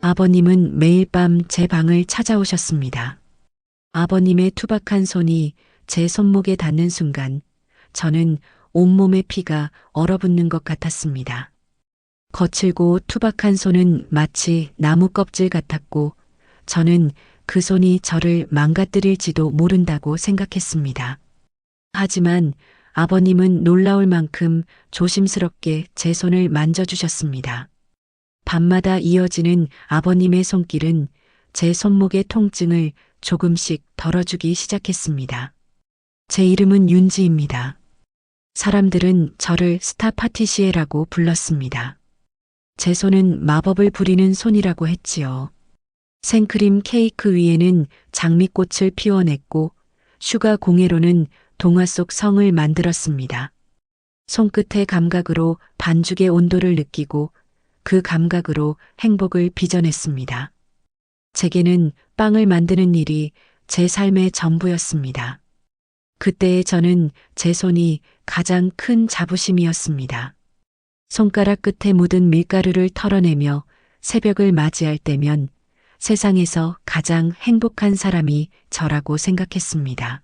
아버님은 매일 밤 제 방을 찾아오셨습니다. 아버님의 투박한 손이 제 손목에 닿는 순간 저는 온몸의 피가 얼어붙는 것 같았습니다. 거칠고 투박한 손은 마치 나무 껍질 같았고 저는 그 손이 저를 망가뜨릴지도 모른다고 생각했습니다. 하지만 아버님은 놀라울 만큼 조심스럽게 제 손을 만져주셨습니다. 밤마다 이어지는 아버님의 손길은 제 손목의 통증을 조금씩 덜어주기 시작했습니다. 제 이름은 윤지입니다. 사람들은 저를 스타 파티시에라고 불렀습니다. 제 손은 마법을 부리는 손이라고 했지요. 생크림 케이크 위에는 장미꽃을 피워냈고 슈가 공예로는 동화 속 성을 만들었습니다. 손끝의 감각으로 반죽의 온도를 느끼고 그 감각으로 행복을 빚어냈습니다. 제게는 빵을 만드는 일이 제 삶의 전부였습니다. 그때의 저는 제 손이 가장 큰 자부심이었습니다. 손가락 끝에 묻은 밀가루를 털어내며 새벽을 맞이할 때면 세상에서 가장 행복한 사람이 저라고 생각했습니다.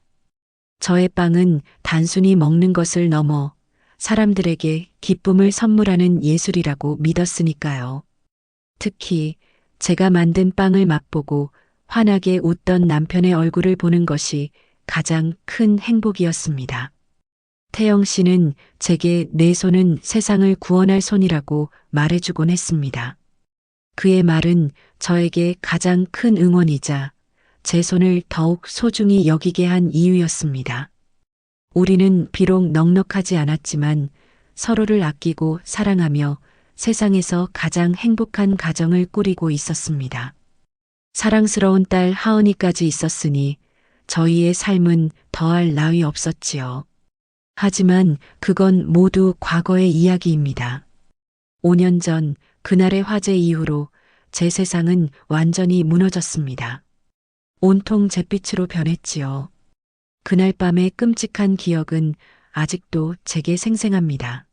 저의 빵은 단순히 먹는 것을 넘어 사람들에게 기쁨을 선물하는 예술이라고 믿었으니까요. 특히 제가 만든 빵을 맛보고 환하게 웃던 남편의 얼굴을 보는 것이 가장 큰 행복이었습니다. 태영 씨는 제게 내 손은 세상을 구원할 손이라고 말해주곤 했습니다. 그의 말은 저에게 가장 큰 응원이자 제 손을 더욱 소중히 여기게 한 이유였습니다. 우리는 비록 넉넉하지 않았지만 서로를 아끼고 사랑하며 세상에서 가장 행복한 가정을 꾸리고 있었습니다. 사랑스러운 딸 하은이까지 있었으니 저희의 삶은 더할 나위 없었지요. 하지만 그건 모두 과거의 이야기입니다. 5년 전 그날의 화재 이후로 제 세상은 완전히 무너졌습니다. 온통 잿빛으로 변했지요. 그날 밤의 끔찍한 기억은 아직도 제게 생생합니다.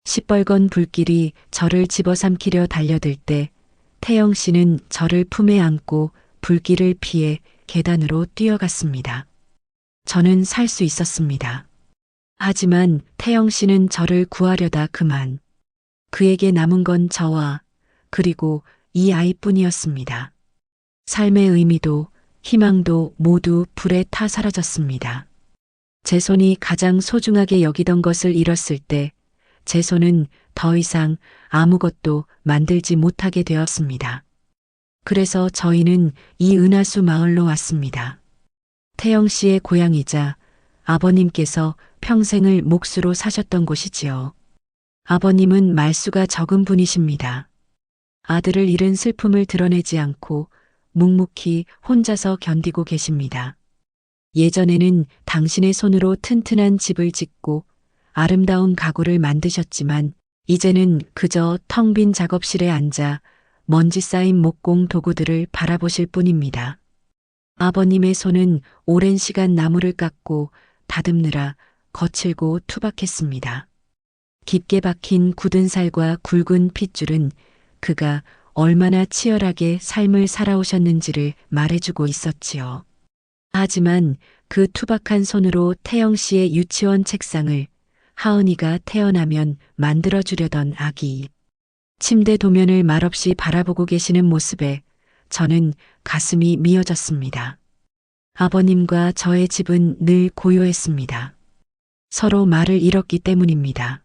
시뻘건 불길이 저를 집어삼키려 달려들 때 태영 씨는 저를 품에 안고 불길을 피해 계단으로 뛰어갔습니다. 저는 살 수 있었습니다. 하지만 태영 씨는 저를 구하려다 그만. 그에게 남은 건 저와 그리고 이 아이뿐이었습니다. 삶의 의미도 희망도 모두 불에 타 사라졌습니다. 제 손이 가장 소중하게 여기던 것을 잃었을 때 제 손은 더 이상 아무것도 만들지 못하게 되었습니다. 그래서 저희는 이 은하수 마을로 왔습니다. 태영 씨의 고향이자 아버님께서 평생을 몫으로 사셨던 곳이지요. 아버님은 말수가 적은 분이십니다. 아들을 잃은 슬픔을 드러내지 않고 묵묵히 혼자서 견디고 계십니다. 예전에는 당신의 손으로 튼튼한 집을 짓고 아름다운 가구를 만드셨지만 이제는 그저 텅 빈 작업실에 앉아 먼지 쌓인 목공 도구들을 바라보실 뿐입니다. 아버님의 손은 오랜 시간 나무를 깎고 다듬느라 거칠고 투박했습니다. 깊게 박힌 굳은 살과 굵은 핏줄은 그가 얼마나 치열하게 삶을 살아오셨는지를 말해주고 있었지요. 하지만 그 투박한 손으로 태영 씨의 유치원 책상을 하은이가 태어나면 만들어주려던 아기. 침대 도면을 말없이 바라보고 계시는 모습에 저는 가슴이 미어졌습니다. 아버님과 저의 집은 늘 고요했습니다. 서로 말을 잃었기 때문입니다.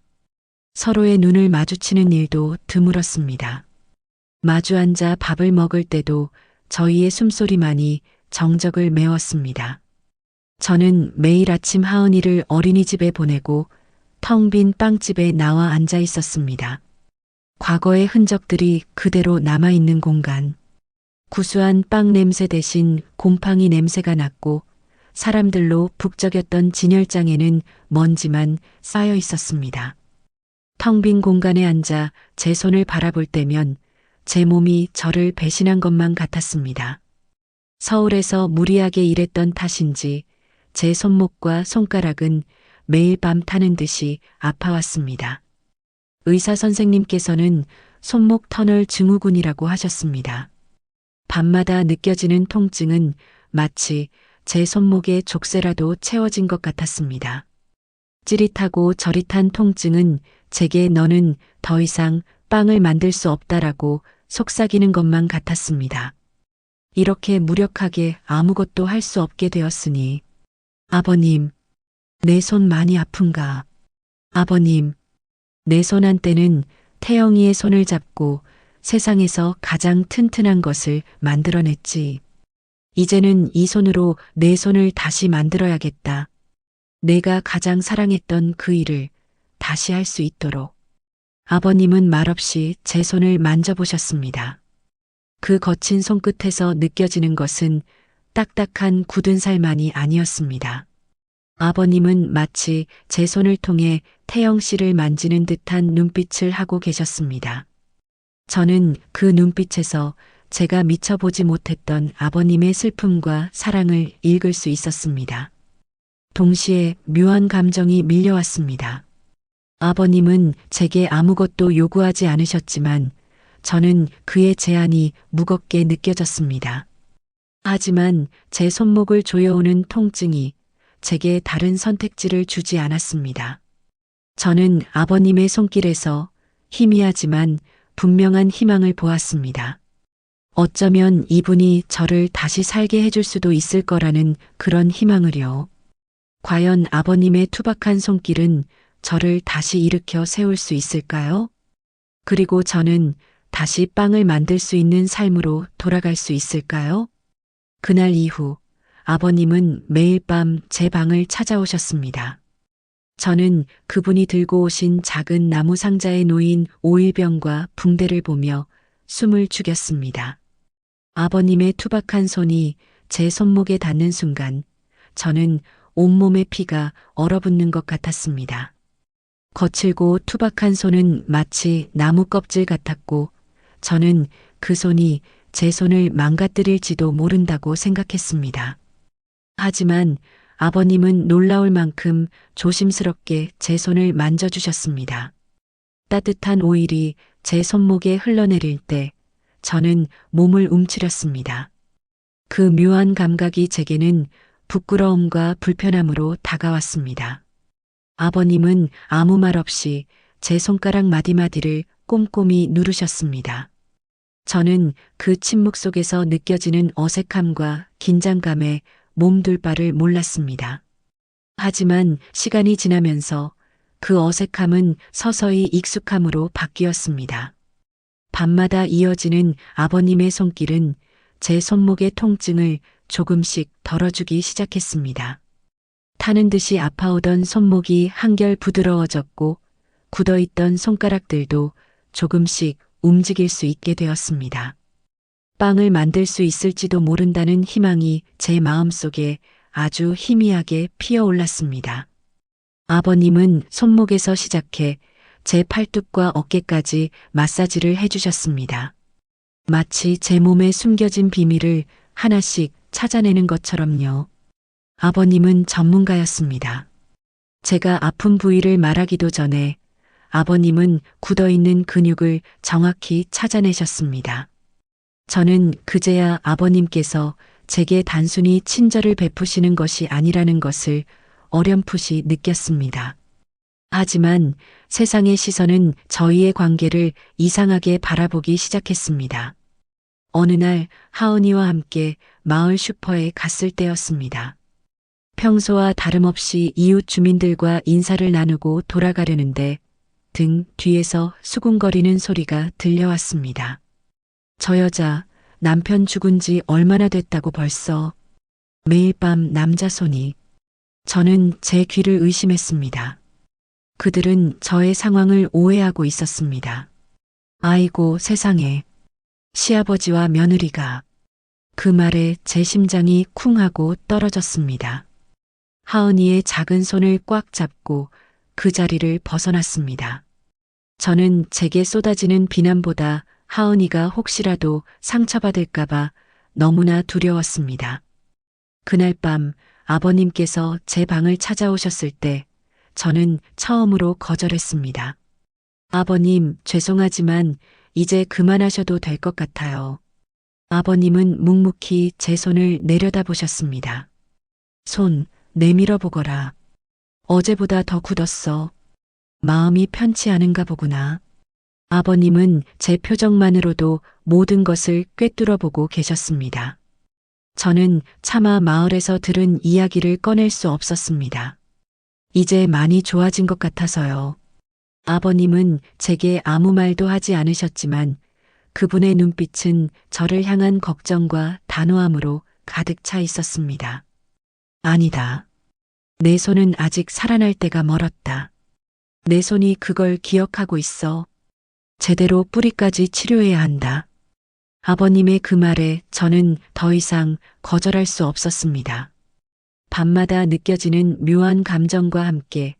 서로의 눈을 마주치는 일도 드물었습니다. 마주 앉아 밥을 먹을 때도 저희의 숨소리만이 정적을 메웠습니다. 저는 매일 아침 하은이를 어린이집에 보내고 텅 빈 빵집에 나와 앉아 있었습니다. 과거의 흔적들이 그대로 남아있는 공간. 구수한 빵 냄새 대신 곰팡이 냄새가 났고 사람들로 북적였던 진열장에는 먼지만 쌓여 있었습니다. 텅 빈 공간에 앉아 제 손을 바라볼 때면 제 몸이 저를 배신한 것만 같았습니다. 서울에서 무리하게 일했던 탓인지 제 손목과 손가락은 매일 밤 타는 듯이 아파왔습니다. 의사 선생님께서는 손목 터널 증후군이라고 하셨습니다. 밤마다 느껴지는 통증은 마치 제 손목에 족쇄라도 채워진 것 같았습니다. 찌릿하고 저릿한 통증은 제게 너는 더 이상 빵을 만들 수 없다라고 속삭이는 것만 같았습니다. 이렇게 무력하게 아무것도 할 수 없게 되었으니 아버님, 내 손 많이 아픈가? 아버님, 내 손 한때는 태영이의 손을 잡고 세상에서 가장 튼튼한 것을 만들어냈지. 이제는 이 손으로 내 손을 다시 만들어야겠다. 내가 가장 사랑했던 그 일을 다시 할 수 있도록. 아버님은 말없이 제 손을 만져보셨습니다. 그 거친 손끝에서 느껴지는 것은 딱딱한 굳은 살만이 아니었습니다. 아버님은 마치 제 손을 통해 태영 씨를 만지는 듯한 눈빛을 하고 계셨습니다. 저는 그 눈빛에서 제가 미쳐보지 못했던 아버님의 슬픔과 사랑을 읽을 수 있었습니다. 동시에 묘한 감정이 밀려왔습니다. 아버님은 제게 아무것도 요구하지 않으셨지만 저는 그의 제안이 무겁게 느껴졌습니다. 하지만 제 손목을 조여오는 통증이 제게 다른 선택지를 주지 않았습니다. 저는 아버님의 손길에서 희미하지만 분명한 희망을 보았습니다. 어쩌면 이분이 저를 다시 살게 해줄 수도 있을 거라는 그런 희망을요. 과연 아버님의 투박한 손길은 저를 다시 일으켜 세울 수 있을까요? 그리고 저는 다시 빵을 만들 수 있는 삶으로 돌아갈 수 있을까요? 그날 이후 아버님은 매일 밤 제 방을 찾아오셨습니다. 저는 그분이 들고 오신 작은 나무 상자에 놓인 오일병과 붕대를 보며 숨을 죽였습니다. 아버님의 투박한 손이 제 손목에 닿는 순간 저는 온몸의 피가 얼어붙는 것 같았습니다. 거칠고 투박한 손은 마치 나무 껍질 같았고 저는 그 손이 제 손을 망가뜨릴지도 모른다고 생각했습니다. 하지만 아버님은 놀라울 만큼 조심스럽게 제 손을 만져주셨습니다. 따뜻한 오일이 제 손목에 흘러내릴 때 저는 몸을 움츠렸습니다. 그 묘한 감각이 제게는 부끄러움과 불편함으로 다가왔습니다. 아버님은 아무 말 없이 제 손가락 마디마디를 꼼꼼히 누르셨습니다. 저는 그 침묵 속에서 느껴지는 어색함과 긴장감에 몸둘 바를 몰랐습니다. 하지만 시간이 지나면서 그 어색함은 서서히 익숙함으로 바뀌었습니다. 밤마다 이어지는 아버님의 손길은 제 손목의 통증을 조금씩 덜어주기 시작했습니다. 타는 듯이 아파오던 손목이 한결 부드러워졌고 굳어있던 손가락들도 조금씩 움직일 수 있게 되었습니다. 빵을 만들 수 있을지도 모른다는 희망이 제 마음속에 아주 희미하게 피어올랐습니다. 아버님은 손목에서 시작해 제 팔뚝과 어깨까지 마사지를 해주셨습니다. 마치 제 몸에 숨겨진 비밀을 하나씩 찾아내는 것처럼요. 아버님은 전문가였습니다. 제가 아픈 부위를 말하기도 전에 아버님은 굳어있는 근육을 정확히 찾아내셨습니다. 저는 그제야 아버님께서 제게 단순히 친절을 베푸시는 것이 아니라는 것을 어렴풋이 느꼈습니다. 하지만 세상의 시선은 저희의 관계를 이상하게 바라보기 시작했습니다. 어느 날 하은이와 함께 마을 슈퍼에 갔을 때였습니다. 평소와 다름없이 이웃 주민들과 인사를 나누고 돌아가려는데 등 뒤에서 수군거리는 소리가 들려왔습니다. 저 여자 남편 죽은 지 얼마나 됐다고 벌써. 매일 밤 남자 손이. 저는 제 귀를 의심했습니다. 그들은 저의 상황을 오해하고 있었습니다. 아이고 세상에. 시아버지와 며느리가. 그 말에 제 심장이 쿵 하고 떨어졌습니다. 하은이의 작은 손을 꽉 잡고 그 자리를 벗어났습니다. 저는 제게 쏟아지는 비난보다 하은이가 혹시라도 상처받을까봐 너무나 두려웠습니다. 그날 밤 아버님께서 제 방을 찾아오셨을 때 저는 처음으로 거절했습니다. 아버님, 죄송하지만 이제 그만하셔도 될 것 같아요. 아버님은 묵묵히 제 손을 내려다보셨습니다. 손, 내밀어 보거라. 어제보다 더 굳었어. 마음이 편치 않은가 보구나. 아버님은 제 표정만으로도 모든 것을 꿰뚫어 보고 계셨습니다. 저는 차마 마을에서 들은 이야기를 꺼낼 수 없었습니다. 이제 많이 좋아진 것 같아서요. 아버님은 제게 아무 말도 하지 않으셨지만 그분의 눈빛은 저를 향한 걱정과 단호함으로 가득 차 있었습니다. 아니다. 내 손은 아직 살아날 때가 멀었다. 내 손이 그걸 기억하고 있어. 제대로 뿌리까지 치료해야 한다. 아버님의 그 말에 저는 더 이상 거절할 수 없었습니다. 밤마다 느껴지는 묘한 감정과 함께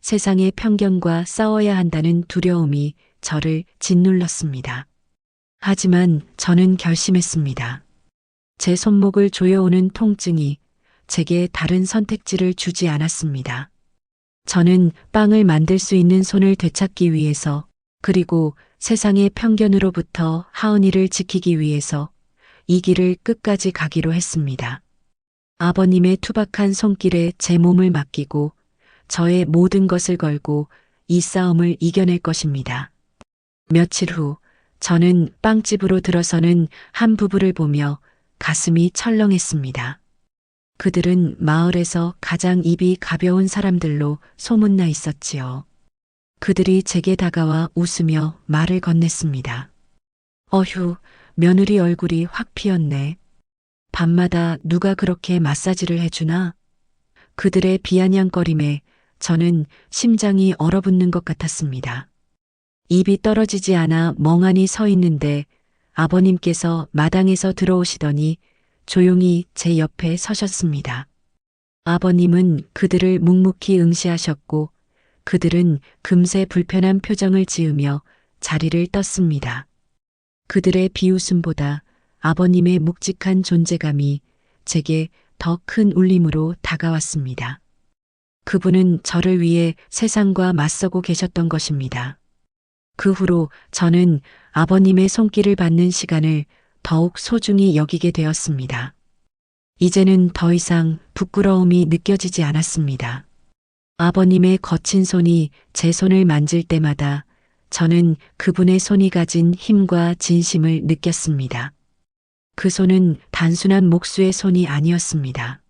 세상의 편견과 싸워야 한다는 두려움이 저를 짓눌렀습니다. 하지만 저는 결심했습니다. 제 손목을 조여오는 통증이 제게 다른 선택지를 주지 않았습니다. 저는 빵을 만들 수 있는 손을 되찾기 위해서, 그리고 세상의 편견으로부터 하은이를 지키기 위해서 이 길을 끝까지 가기로 했습니다. 아버님의 투박한 손길에 제 몸을 맡기고 저의 모든 것을 걸고 이 싸움을 이겨낼 것입니다. 며칠 후 저는 빵집으로 들어서는 한 부부를 보며 가슴이 철렁했습니다. 그들은 마을에서 가장 입이 가벼운 사람들로 소문나 있었지요. 그들이 제게 다가와 웃으며 말을 건넸습니다. 어휴, 며느리 얼굴이 확 피었네. 밤마다 누가 그렇게 마사지를 해주나? 그들의 비아냥거림에 저는 심장이 얼어붙는 것 같았습니다. 입이 떨어지지 않아 멍하니 서 있는데 아버님께서 마당에서 들어오시더니 조용히 제 옆에 서셨습니다. 아버님은 그들을 묵묵히 응시하셨고 그들은 금세 불편한 표정을 지으며 자리를 떴습니다. 그들의 비웃음보다 아버님의 묵직한 존재감이 제게 더 큰 울림으로 다가왔습니다. 그분은 저를 위해 세상과 맞서고 계셨던 것입니다. 그 후로 저는 아버님의 손길을 받는 시간을 더욱 소중히 여기게 되었습니다. 이제는 더 이상 부끄러움이 느껴지지 않았습니다. 아버님의 거친 손이 제 손을 만질 때마다 저는 그분의 손이 가진 힘과 진심을 느꼈습니다. 그 손은 단순한 목수의 손이 아니었습니다.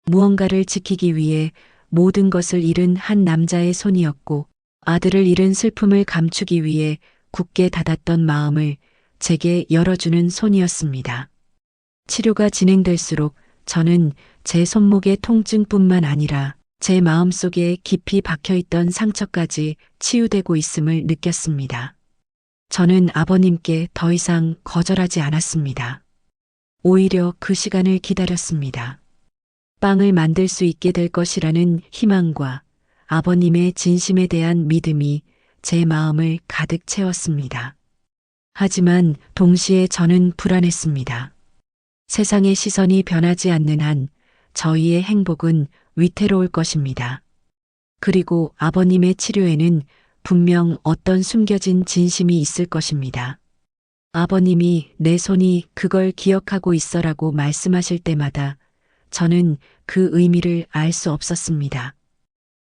무언가를 지키기 위해 모든 것을 잃은 한 남자의 손이었고 아들을 잃은 슬픔을 감추기 위해 굳게 닫았던 마음을 제게 열어주는 손이었습니다. 치료가 진행될수록 저는 제 손목의 통증뿐만 아니라 제 마음속에 깊이 박혀있던 상처까지 치유되고 있음을 느꼈습니다. 저는 아버님께 더 이상 거절하지 않았습니다. 오히려 그 시간을 기다렸습니다. 빵을 만들 수 있게 될 것이라는 희망과 아버님의 진심에 대한 믿음이 제 마음을 가득 채웠습니다. 하지만 동시에 저는 불안했습니다. 세상의 시선이 변하지 않는 한 저희의 행복은 위태로울 것입니다. 그리고 아버님의 치료에는 분명 어떤 숨겨진 진심이 있을 것입니다. 아버님이 내 손이 그걸 기억하고 있어라고 말씀하실 때마다 저는 그 의미를 알 수 없었습니다.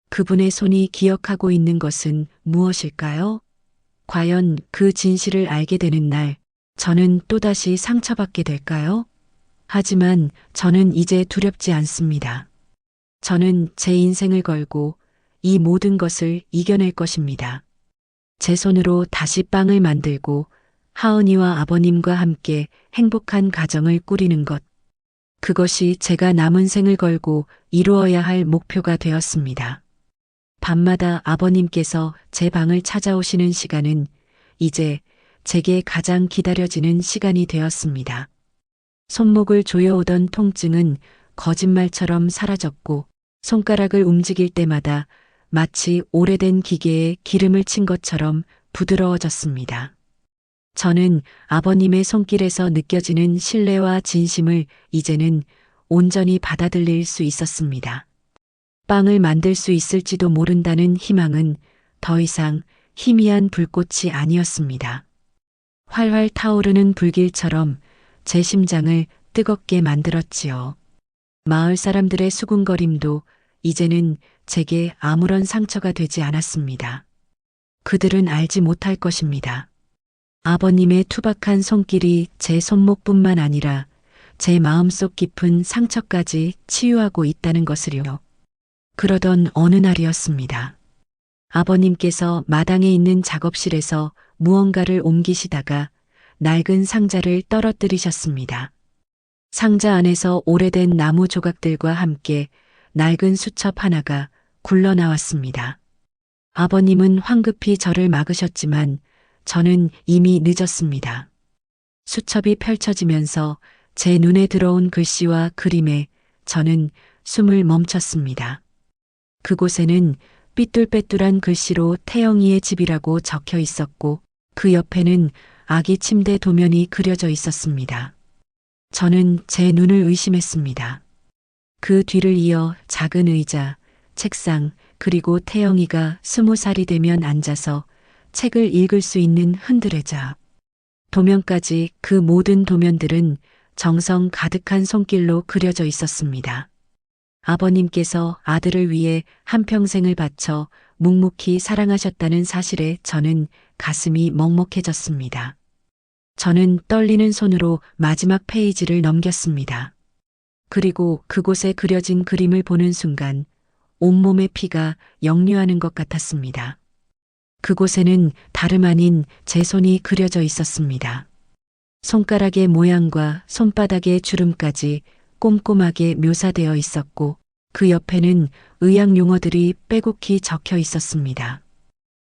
그분의 손이 기억하고 있는 것은 무엇일까요? 과연 그 진실을 알게 되는 날, 저는 또다시 상처받게 될까요? 하지만 저는 이제 두렵지 않습니다. 저는 제 인생을 걸고 이 모든 것을 이겨낼 것입니다. 제 손으로 다시 빵을 만들고 하은이와 아버님과 함께 행복한 가정을 꾸리는 것. 그것이 제가 남은 생을 걸고 이루어야 할 목표가 되었습니다. 밤마다 아버님께서 제 방을 찾아오시는 시간은 이제 제게 가장 기다려지는 시간이 되었습니다. 손목을 조여오던 통증은 거짓말처럼 사라졌고 손가락을 움직일 때마다 마치 오래된 기계에 기름을 친 것처럼 부드러워졌습니다. 저는 아버님의 손길에서 느껴지는 신뢰와 진심을 이제는 온전히 받아들일 수 있었습니다. 빵을 만들 수 있을지도 모른다는 희망은 더 이상 희미한 불꽃이 아니었습니다. 활활 타오르는 불길처럼 제 심장을 뜨겁게 만들었지요. 마을 사람들의 수군거림도 이제는 제게 아무런 상처가 되지 않았습니다. 그들은 알지 못할 것입니다. 아버님의 투박한 손길이 제 손목뿐만 아니라 제 마음속 깊은 상처까지 치유하고 있다는 것을요. 그러던 어느 날이었습니다. 아버님께서 마당에 있는 작업실에서 무언가를 옮기시다가 낡은 상자를 떨어뜨리셨습니다. 상자 안에서 오래된 나무 조각들과 함께 낡은 수첩 하나가 굴러 나왔습니다. 아버님은 황급히 저를 막으셨지만 저는 이미 늦었습니다. 수첩이 펼쳐지면서 제 눈에 들어온 글씨와 그림에 저는 숨을 멈췄습니다. 그곳에는 삐뚤빼뚤한 글씨로 태영이의 집이라고 적혀 있었고 그 옆에는 아기 침대 도면이 그려져 있었습니다. 저는 제 눈을 의심했습니다. 그 뒤를 이어 작은 의자, 책상, 그리고 태영이가 20살이 되면 앉아서 책을 읽을 수 있는 흔들의자. 도면까지 그 모든 도면들은 정성 가득한 손길로 그려져 있었습니다. 아버님께서 아들을 위해 한평생을 바쳐 묵묵히 사랑하셨다는 사실에 저는 가슴이 먹먹해졌습니다. 저는 떨리는 손으로 마지막 페이지를 넘겼습니다. 그리고 그곳에 그려진 그림을 보는 순간 온몸의 피가 역류하는 것 같았습니다. 그곳에는 다름 아닌 제 손이 그려져 있었습니다. 손가락의 모양과 손바닥의 주름까지 꼼꼼하게 묘사되어 있었고 그 옆에는 의학 용어들이 빼곡히 적혀 있었습니다.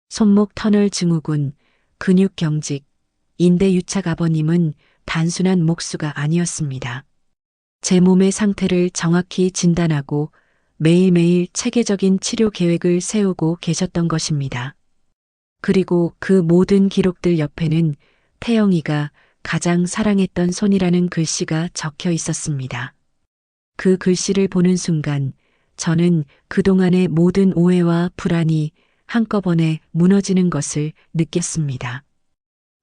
손목 터널 증후군, 근육 경직, 인대 유착. 아버님은 단순한 목수가 아니었습니다. 제 몸의 상태를 정확히 진단하고 매일매일 체계적인 치료 계획을 세우고 계셨던 것입니다. 그리고 그 모든 기록들 옆에는 태영이가 가장 사랑했던 손이라는 글씨가 적혀 있었습니다. 그 글씨를 보는 순간 저는 그동안의 모든 오해와 불안이 한꺼번에 무너지는 것을 느꼈습니다.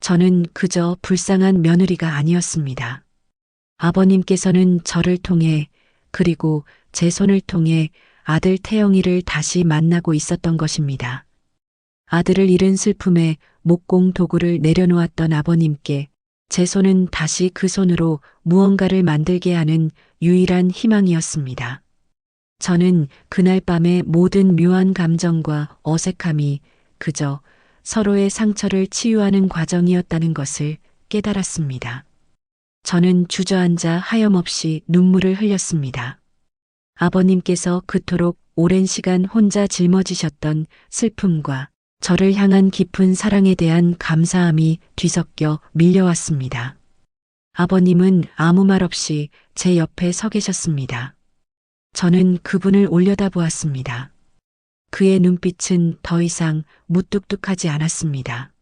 저는 그저 불쌍한 며느리가 아니었습니다. 아버님께서는 저를 통해 그리고 제 손을 통해 아들 태영이를 다시 만나고 있었던 것입니다. 아들을 잃은 슬픔에 목공 도구를 내려놓았던 아버님께 제 손은 다시 그 손으로 무언가를 만들게 하는 유일한 희망이었습니다. 저는 그날 밤의 모든 묘한 감정과 어색함이 그저 서로의 상처를 치유하는 과정이었다는 것을 깨달았습니다. 저는 주저앉아 하염없이 눈물을 흘렸습니다. 아버님께서 그토록 오랜 시간 혼자 짊어지셨던 슬픔과 저를 향한 깊은 사랑에 대한 감사함이 뒤섞여 밀려왔습니다. 아버님은 아무 말 없이 제 옆에 서 계셨습니다. 저는 그분을 올려다보았습니다. 그의 눈빛은 더 이상 무뚝뚝하지 않았습니다.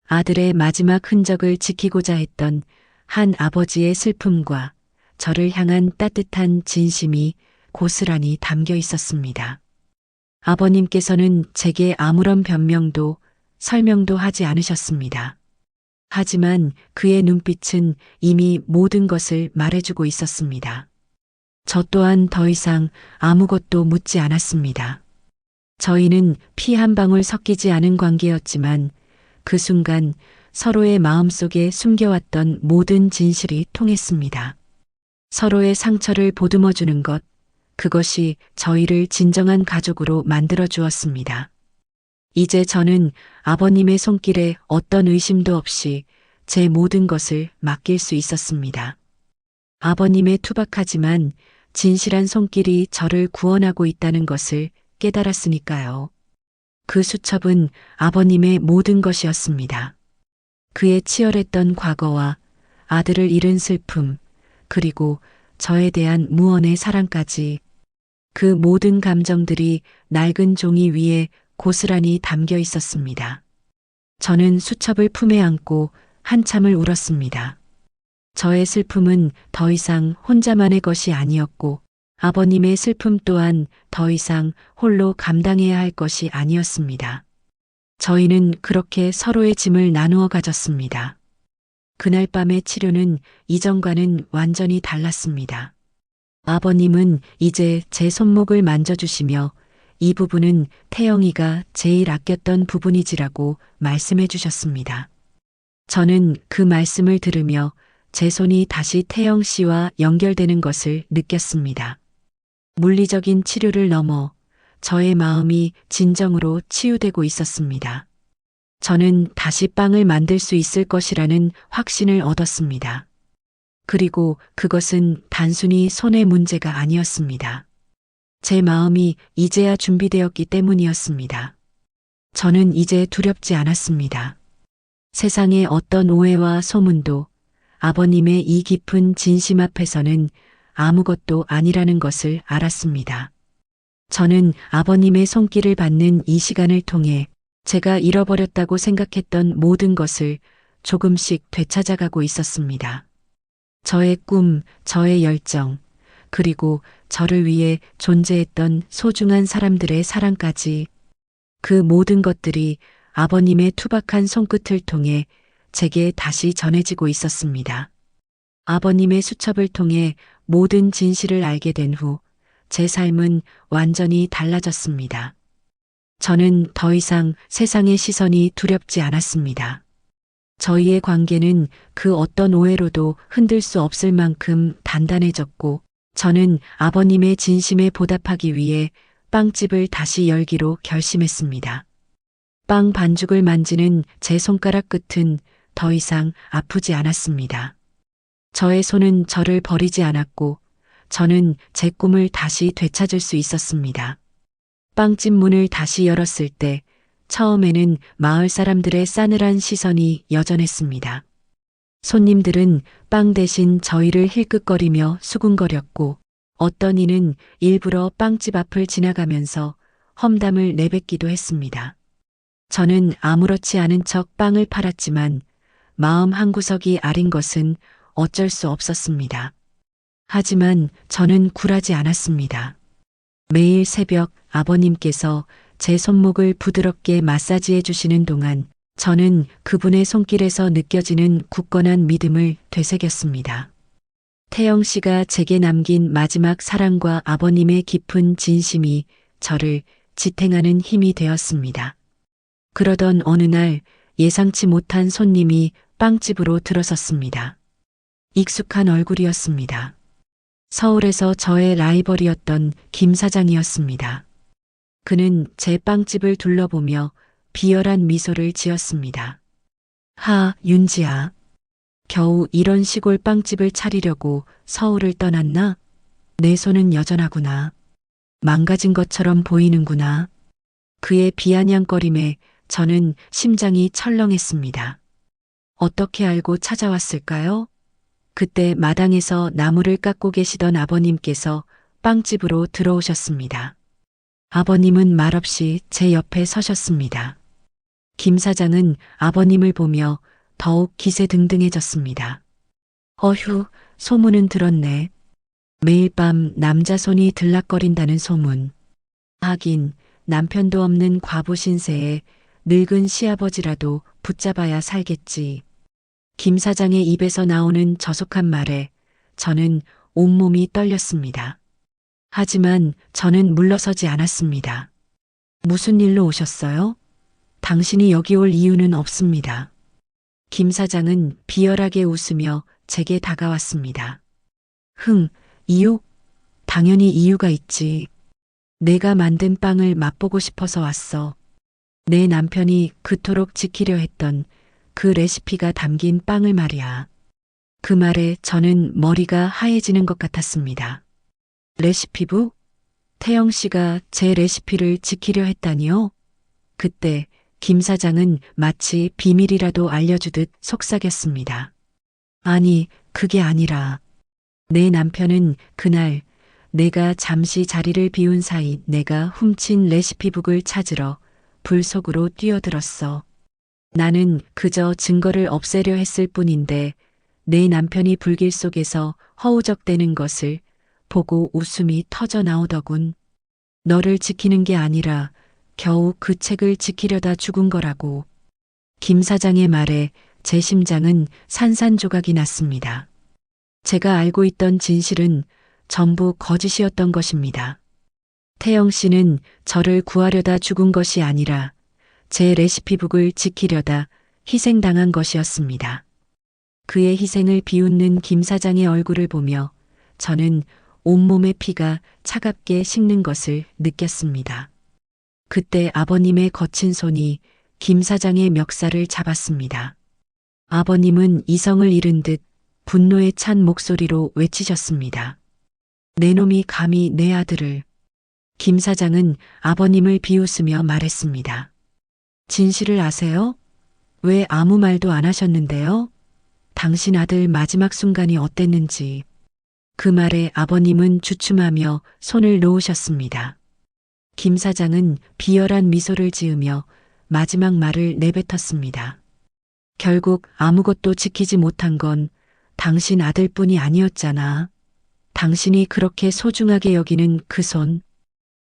아들의 마지막 흔적을 지키고자 했던 한 아버지의 슬픔과 저를 향한 따뜻한 진심이 고스란히 담겨 있었습니다. 아버님께서는 제게 아무런 변명도 설명도 하지 않으셨습니다. 하지만 그의 눈빛은 이미 모든 것을 말해주고 있었습니다. 저 또한 더 이상 아무것도 묻지 않았습니다. 저희는 피 한 방울 섞이지 않은 관계였지만 그 순간 서로의 마음속에 숨겨왔던 모든 진실이 통했습니다. 서로의 상처를 보듬어주는 것, 그것이 저희를 진정한 가족으로 만들어 주었습니다. 이제 저는 아버님의 손길에 어떤 의심도 없이 제 모든 것을 맡길 수 있었습니다. 아버님의 투박하지만 진실한 손길이 저를 구원하고 있다는 것을 깨달았으니까요. 그 수첩은 아버님의 모든 것이었습니다. 그의 치열했던 과거와 아들을 잃은 슬픔, 그리고 저에 대한 무언의 사랑까지 그 모든 감정들이 낡은 종이 위에 고스란히 담겨 있었습니다. 저는 수첩을 품에 안고 한참을 울었습니다. 저의 슬픔은 더 이상 혼자만의 것이 아니었고 아버님의 슬픔 또한 더 이상 홀로 감당해야 할 것이 아니었습니다. 저희는 그렇게 서로의 짐을 나누어 가졌습니다. 그날 밤의 치료는 이전과는 완전히 달랐습니다. 아버님은 이제 제 손목을 만져주시며 이 부분은 태영이가 제일 아꼈던 부분이지라고 말씀해 주셨습니다. 저는 그 말씀을 들으며 제 손이 다시 태영 씨와 연결되는 것을 느꼈습니다. 물리적인 치료를 넘어 저의 마음이 진정으로 치유되고 있었습니다. 저는 다시 빵을 만들 수 있을 것이라는 확신을 얻었습니다. 그리고 그것은 단순히 손의 문제가 아니었습니다. 제 마음이 이제야 준비되었기 때문이었습니다. 저는 이제 두렵지 않았습니다. 세상의 어떤 오해와 소문도 아버님의 이 깊은 진심 앞에서는 아무것도 아니라는 것을 알았습니다. 저는 아버님의 손길을 받는 이 시간을 통해 제가 잃어버렸다고 생각했던 모든 것을 조금씩 되찾아가고 있었습니다. 저의 꿈, 저의 열정, 그리고 저를 위해 존재했던 소중한 사람들의 사랑까지 그 모든 것들이 아버님의 투박한 손끝을 통해 제게 다시 전해지고 있었습니다. 아버님의 수첩을 통해 모든 진실을 알게 된 후 제 삶은 완전히 달라졌습니다. 저는 더 이상 세상의 시선이 두렵지 않았습니다. 저희의 관계는 그 어떤 오해로도 흔들 수 없을 만큼 단단해졌고 저는 아버님의 진심에 보답하기 위해 빵집을 다시 열기로 결심했습니다. 빵 반죽을 만지는 제 손가락 끝은 더 이상 아프지 않았습니다. 저의 손은 저를 버리지 않았고 저는 제 꿈을 다시 되찾을 수 있었습니다. 빵집 문을 다시 열었을 때 처음에는 마을 사람들의 싸늘한 시선이 여전했습니다. 손님들은 빵 대신 저희를 힐끗거리며 수군거렸고 어떤 이는 일부러 빵집 앞을 지나가면서 험담을 내뱉기도 했습니다. 저는 아무렇지 않은 척 빵을 팔았지만 마음 한구석이 아린 것은 어쩔 수 없었습니다. 하지만 저는 굴하지 않았습니다. 매일 새벽 아버님께서 제 손목을 부드럽게 마사지해 주시는 동안 저는 그분의 손길에서 느껴지는 굳건한 믿음을 되새겼습니다. 태영 씨가 제게 남긴 마지막 사랑과 아버님의 깊은 진심이 저를 지탱하는 힘이 되었습니다. 그러던 어느 날 예상치 못한 손님이 빵집으로 들어섰습니다. 익숙한 얼굴이었습니다. 서울에서 저의 라이벌이었던 김 사장이었습니다. 그는 제 빵집을 둘러보며 비열한 미소를 지었습니다. 하, 윤지아. 겨우 이런 시골 빵집을 차리려고 서울을 떠났나? 내 손은 여전하구나. 망가진 것처럼 보이는구나. 그의 비아냥거림에 저는 심장이 철렁했습니다. 어떻게 알고 찾아왔을까요? 그때 마당에서 나무를 깎고 계시던 아버님께서 빵집으로 들어오셨습니다. 아버님은 말없이 제 옆에 서셨습니다. 김 사장은 아버님을 보며 더욱 기세등등해졌습니다. 어휴, 소문은 들었네. 매일 밤 남자 손이 들락거린다는 소문. 하긴 남편도 없는 과부 신세에 늙은 시아버지라도 붙잡아야 살겠지. 김 사장의 입에서 나오는 저속한 말에 저는 온몸이 떨렸습니다. 하지만 저는 물러서지 않았습니다. 무슨 일로 오셨어요? 당신이 여기 올 이유는 없습니다. 김 사장은 비열하게 웃으며 제게 다가왔습니다. 이유? 당연히 이유가 있지. 내가 만든 빵을 맛보고 싶어서 왔어. 내 남편이 그토록 지키려 했던 그 레시피가 담긴 빵을 말이야. 그 말에 저는 머리가 하얘지는 것 같았습니다. 레시피부? 태영 씨가 제 레시피를 지키려 했다니요? 그때 김 사장은 마치 비밀이라도 알려주듯 속삭였습니다. 아니, 그게 아니라 내 남편은 그날 내가 잠시 자리를 비운 사이 내가 훔친 레시피북을 찾으러 불 속으로 뛰어들었어. 나는 그저 증거를 없애려 했을 뿐인데 내 남편이 불길 속에서 허우적대는 것을 보고 웃음이 터져 나오더군. 너를 지키는 게 아니라 겨우 그 책을 지키려다 죽은 거라고. 김 사장의 말에 제 심장은 산산조각이 났습니다. 제가 알고 있던 진실은 전부 거짓이었던 것입니다. 태영 씨는 저를 구하려다 죽은 것이 아니라 제 레시피북을 지키려다 희생당한 것이었습니다. 그의 희생을 비웃는 김 사장의 얼굴을 보며 저는 온몸의 피가 차갑게 식는 것을 느꼈습니다. 그때 아버님의 거친 손이 김 사장의 멱살을 잡았습니다. 아버님은 이성을 잃은 듯 분노에 찬 목소리로 외치셨습니다. 내 놈이 감히 내 아들을. 김 사장은 아버님을 비웃으며 말했습니다. 진실을 아세요? 왜 아무 말도 안 하셨는데요? 당신 아들 마지막 순간이 어땠는지. 그 말에 아버님은 주춤하며 손을 놓으셨습니다. 김 사장은 비열한 미소를 지으며 마지막 말을 내뱉었습니다. 결국 아무것도 지키지 못한 건 당신 아들뿐이 아니었잖아. 당신이 그렇게 소중하게 여기는 그 손.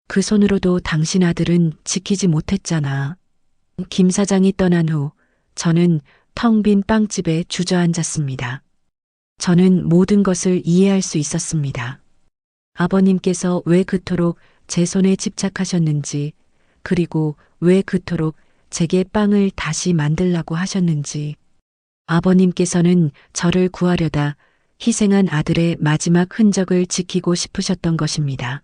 그 손으로도 당신 아들은 지키지 못했잖아. 김 사장이 떠난 후 저는 텅 빈 빵집에 주저앉았습니다. 저는 모든 것을 이해할 수 있었습니다. 아버님께서 왜 그토록 제 손에 집착하셨는지, 그리고 왜 그토록 제게 빵을 다시 만들라고 하셨는지. 아버님께서는 저를 구하려다 희생한 아들의 마지막 흔적을 지키고 싶으셨던 것입니다.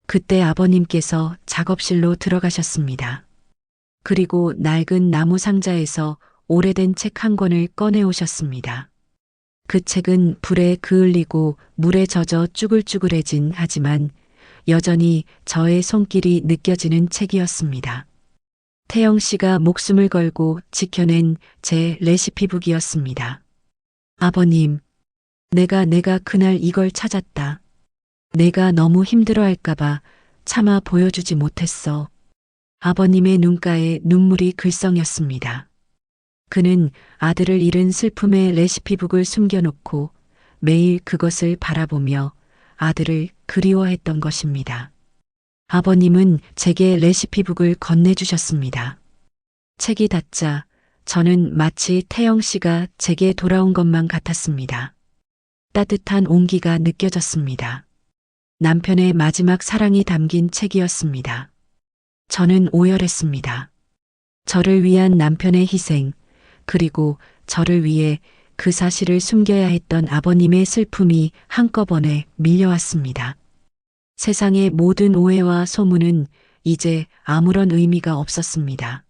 그때 아버님께서 작업실로 들어가셨습니다. 그리고 낡은 나무 상자에서 오래된 책 한 권을 꺼내 오셨습니다. 그 책은 불에 그을리고 물에 젖어 쭈글쭈글해진 하지만 여전히 저의 손길이 느껴지는 책이었습니다. 태영 씨가 목숨을 걸고 지켜낸 제 레시피북이었습니다. 아버님, 내가 그날 이걸 찾았다. 내가 너무 힘들어할까봐 차마 보여주지 못했어. 아버님의 눈가에 눈물이 글썽였습니다. 그는 아들을 잃은 슬픔의 레시피북을 숨겨놓고 매일 그것을 바라보며 아들을 그리워했던 것입니다. 아버님은 제게 레시피북을 건네주셨습니다. 책이 닫자 저는 마치 태영 씨가 제게 돌아온 것만 같았습니다. 따뜻한 온기가 느껴졌습니다. 남편의 마지막 사랑이 담긴 책이었습니다. 저는 오열했습니다. 저를 위한 남편의 희생, 그리고 저를 위해 그 사실을 숨겨야 했던 아버님의 슬픔이 한꺼번에 밀려왔습니다. 세상의 모든 오해와 소문은 이제 아무런 의미가 없었습니다.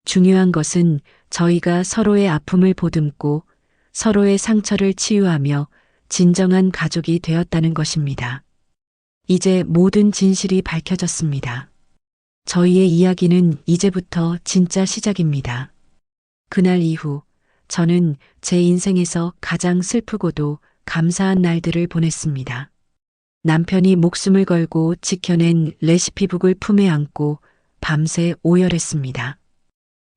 중요한 것은 저희가 서로의 아픔을 보듬고 서로의 상처를 치유하며 진정한 가족이 되었다는 것입니다. 이제 모든 진실이 밝혀졌습니다. 저희의 이야기는 이제부터 진짜 시작입니다. 그날 이후 저는 제 인생에서 가장 슬프고도 감사한 날들을 보냈습니다. 남편이 목숨을 걸고 지켜낸 레시피북을 품에 안고 밤새 오열했습니다.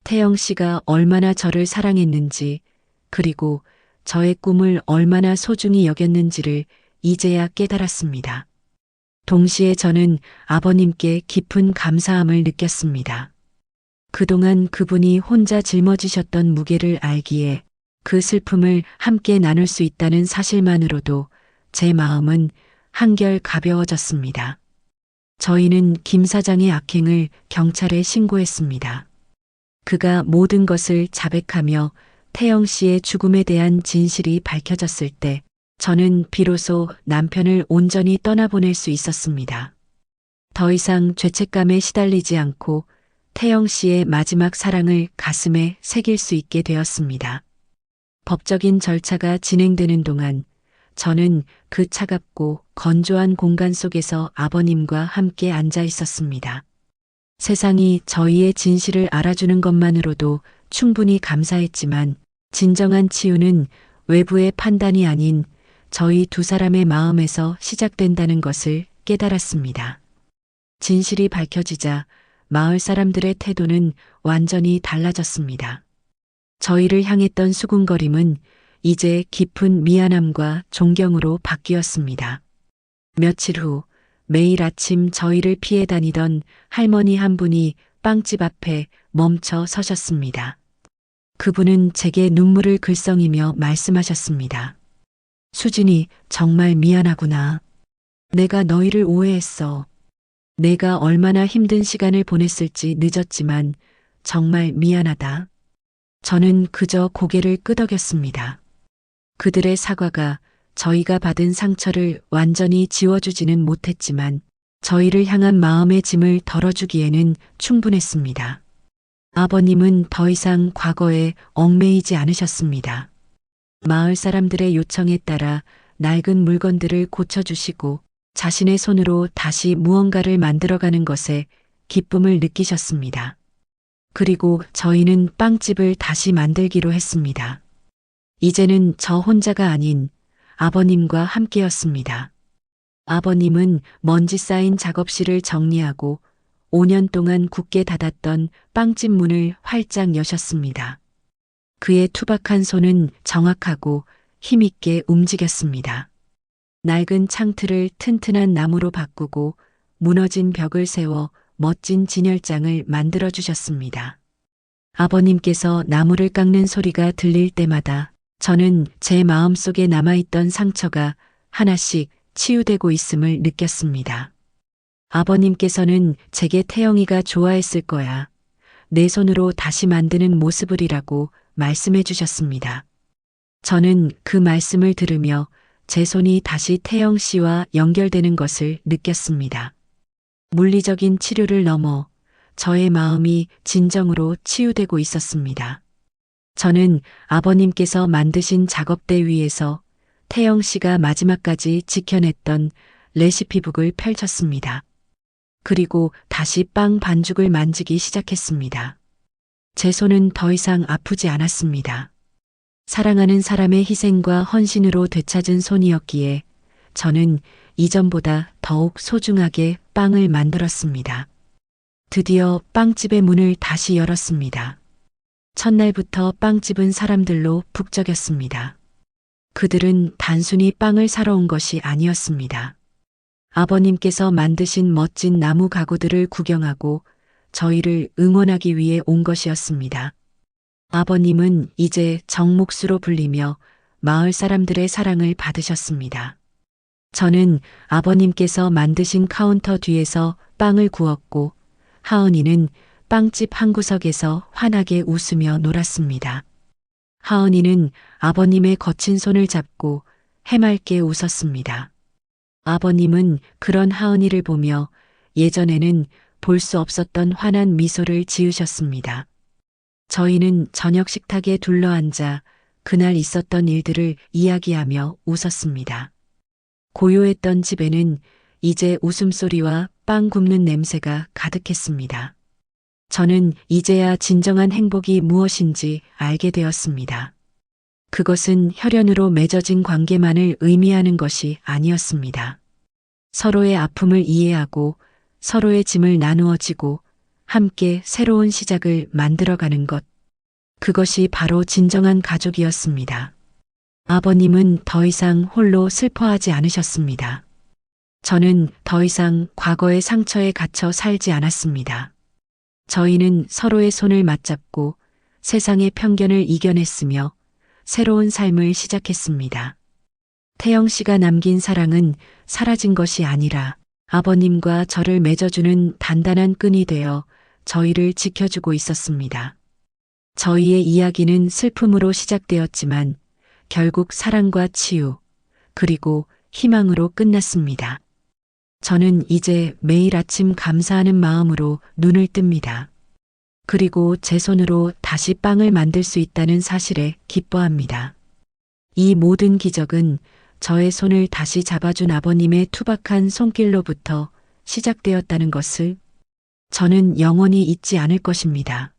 태영 씨가 얼마나 저를 사랑했는지, 그리고 저의 꿈을 얼마나 소중히 여겼는지를 이제야 깨달았습니다. 동시에 저는 아버님께 깊은 감사함을 느꼈습니다. 그동안 그분이 혼자 짊어지셨던 무게를 알기에 그 슬픔을 함께 나눌 수 있다는 사실만으로도 제 마음은 한결 가벼워졌습니다. 저희는 김 사장의 악행을 경찰에 신고했습니다. 그가 모든 것을 자백하며 태영 씨의 죽음에 대한 진실이 밝혀졌을 때 저는 비로소 남편을 온전히 떠나보낼 수 있었습니다. 더 이상 죄책감에 시달리지 않고 태영 씨의 마지막 사랑을 가슴에 새길 수 있게 되었습니다. 법적인 절차가 진행되는 동안 저는 그 차갑고 건조한 공간 속에서 아버님과 함께 앉아 있었습니다. 세상이 저희의 진실을 알아주는 것만으로도 충분히 감사했지만 진정한 치유는 외부의 판단이 아닌 저희 두 사람의 마음에서 시작된다는 것을 깨달았습니다. 진실이 밝혀지자 마을 사람들의 태도는 완전히 달라졌습니다. 저희를 향했던 수군거림은 이제 깊은 미안함과 존경으로 바뀌었습니다. 며칠 후 매일 아침 저희를 피해 다니던 할머니 한 분이 빵집 앞에 멈춰 서셨습니다. 그분은 제게 눈물을 글썽이며 말씀하셨습니다. 수진이, 정말 미안하구나. 내가 너희를 오해했어. 내가 얼마나 힘든 시간을 보냈을지 늦었지만 정말 미안하다. 저는 그저 고개를 끄덕였습니다. 그들의 사과가 저희가 받은 상처를 완전히 지워주지는 못했지만 저희를 향한 마음의 짐을 덜어주기에는 충분했습니다. 아버님은 더 이상 과거에 얽매이지 않으셨습니다. 마을 사람들의 요청에 따라 낡은 물건들을 고쳐주시고 자신의 손으로 다시 무언가를 만들어가는 것에 기쁨을 느끼셨습니다. 그리고 저희는 빵집을 다시 만들기로 했습니다. 이제는 저 혼자가 아닌 아버님과 함께였습니다. 아버님은 먼지 쌓인 작업실을 정리하고 5년 동안 굳게 닫았던 빵집 문을 활짝 여셨습니다. 그의 투박한 손은 정확하고 힘있게 움직였습니다. 낡은 창틀을 튼튼한 나무로 바꾸고 무너진 벽을 세워 멋진 진열장을 만들어 주셨습니다. 아버님께서 나무를 깎는 소리가 들릴 때마다 저는 제 마음속에 남아있던 상처가 하나씩 치유되고 있음을 느꼈습니다. 아버님께서는 제게 태영이가 좋아했을 거야. 내 손으로 다시 만드는 모습을이라고 말씀해 주셨습니다. 저는 그 말씀을 들으며 제 손이 다시 태영 씨와 연결되는 것을 느꼈습니다. 물리적인 치료를 넘어 저의 마음이 진정으로 치유되고 있었습니다. 저는 아버님께서 만드신 작업대 위에서 태영 씨가 마지막까지 지켜냈던 레시피북을 펼쳤습니다. 그리고 다시 빵 반죽을 만지기 시작했습니다. 제 손은 더 이상 아프지 않았습니다. 사랑하는 사람의 희생과 헌신으로 되찾은 손이었기에 저는 이전보다 더욱 소중하게 빵을 만들었습니다. 드디어 빵집의 문을 다시 열었습니다. 첫날부터 빵집은 사람들로 북적였습니다. 그들은 단순히 빵을 사러 온 것이 아니었습니다. 아버님께서 만드신 멋진 나무 가구들을 구경하고 저희를 응원하기 위해 온 것이었습니다. 아버님은 이제 정목수로 불리며 마을 사람들의 사랑을 받으셨습니다. 저는 아버님께서 만드신 카운터 뒤에서 빵을 구웠고 하은이는 빵집 한 구석에서 환하게 웃으며 놀았습니다. 하은이는 아버님의 거친 손을 잡고 해맑게 웃었습니다. 아버님은 그런 하은이를 보며 예전에는 볼 수 없었던 환한 미소를 지으셨습니다. 저희는 저녁 식탁에 둘러앉아 그날 있었던 일들을 이야기하며 웃었습니다. 고요했던 집에는 이제 웃음소리와 빵 굽는 냄새가 가득했습니다. 저는 이제야 진정한 행복이 무엇인지 알게 되었습니다. 그것은 혈연으로 맺어진 관계만을 의미하는 것이 아니었습니다. 서로의 아픔을 이해하고 서로의 짐을 나누어 지고 함께 새로운 시작을 만들어가는 것. 그것이 바로 진정한 가족이었습니다. 아버님은 더 이상 홀로 슬퍼하지 않으셨습니다. 저는 더 이상 과거의 상처에 갇혀 살지 않았습니다. 저희는 서로의 손을 맞잡고 세상의 편견을 이겨냈으며 새로운 삶을 시작했습니다. 태영 씨가 남긴 사랑은 사라진 것이 아니라 아버님과 저를 맺어주는 단단한 끈이 되어 저희를 지켜주고 있었습니다. 저희의 이야기는 슬픔으로 시작되었지만 결국 사랑과 치유, 그리고 희망으로 끝났습니다. 저는 이제 매일 아침 감사하는 마음으로 눈을 뜹니다. 그리고 제 손으로 다시 빵을 만들 수 있다는 사실에 기뻐합니다. 이 모든 기적은 저의 손을 다시 잡아준 아버님의 투박한 손길로부터 시작되었다는 것을 저는 영원히 잊지 않을 것입니다.